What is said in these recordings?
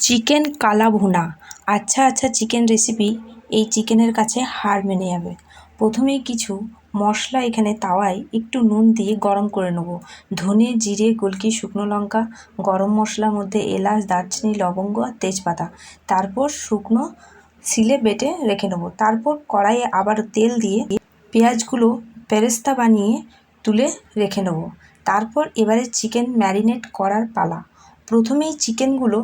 Chicken কালা ভুনা। আচ্ছা চিকেন রেসিপি এই চিকেনের কাছে হার মেনে যাবে। প্রথমেই কিছু মশলা এখানে তাওয়ায় একটু নুন দিয়ে গরম করে নেব। ধনে, জিরে, গোলকি, শুকনো লঙ্কা, গরম মশলার মধ্যে এলাচ, দারচিনি, লবঙ্গ আর তেজপাতা। তারপর শুকনো শিলে বেটে রেখে নেব। তারপর কড়াইয়ে আবার তেল দিয়ে পেঁয়াজগুলো বেরেস্তা বানিয়ে তুলে রেখে নেব। তারপর এবারে চিকেন ম্যারিনেট করার পালা। প্রথমেই চিকেনগুলো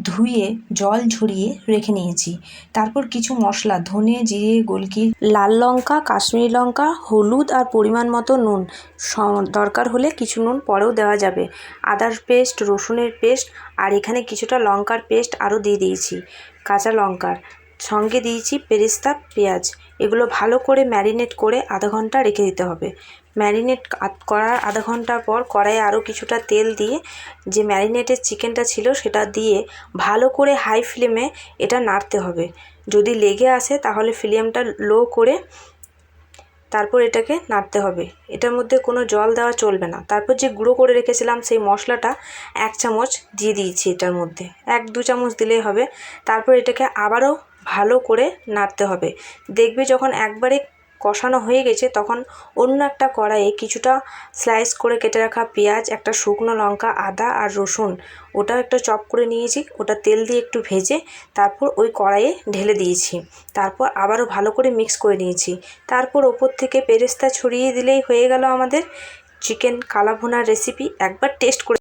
ধুয়ে জল ঝরিয়ে রেখে নিয়েছি। তারপর কিছু মশলা ধনে, জিরে, গোলকি, লাল লঙ্কা, কাশ্মীরি লঙ্কা, হলুদ আর পরিমাণ মতো নুন, দরকার হলে কিছু নুন পরেও দেওয়া যাবে। আদার পেস্ট, রসুনের পেস্ট আর এখানে কিছুটা লঙ্কার পেস্ট আরও দিয়ে দিয়েছি, কাঁচা লঙ্কার সঙ্গে দিয়েছি বেরেস্তা, পেঁয়াজ। এগুলো ভালো করে ম্যারিনেট করে আধা ঘন্টা রেখে দিতে হবে। ম্যারিনেট করার আধা ঘন্টা পর কড়াইয়ে আরও কিছুটা তেল দিয়ে যে ম্যারিনেটের চিকেনটা ছিল সেটা দিয়ে ভালো করে হাই ফ্লেমে এটা নাড়তে হবে। যদি লেগে আসে তাহলে ফ্লেমটা লো করে তারপর এটাকে নাড়তে হবে। এটার মধ্যে কোনো জল দেওয়া চলবে না। তারপর যে গুঁড়ো করে রেখেছিলাম সেই মশলাটা 1 চামচ দিয়ে দিয়েছি এটার মধ্যে, 1-2 চামচ দিলেই হবে। তারপর এটাকে আবারও ভালো করে নাড়তে হবে। দেখবে যখন একবারে কষানো হয়ে গেছে তখন অন্য একটা কড়াইয়ে কিছুটা স্লাইস করে কেটে রাখা পেঁয়াজ, একটা শুকনো লঙ্কা, আদা আর রসুন ওটাও একটা চপ করে নিয়েছি, ওটা তেল দিয়ে একটু ভেজে তারপর ওই কড়াইয়ে ঢেলে দিয়েছি। তারপর আবারও ভালো করে মিক্স করে নিয়েছি। তারপর ওপর থেকে বেরেস্তা ছড়িয়ে দিলেই হয়ে গেল আমাদের চিকেন কালা ভুনার রেসিপি। একবার টেস্ট করে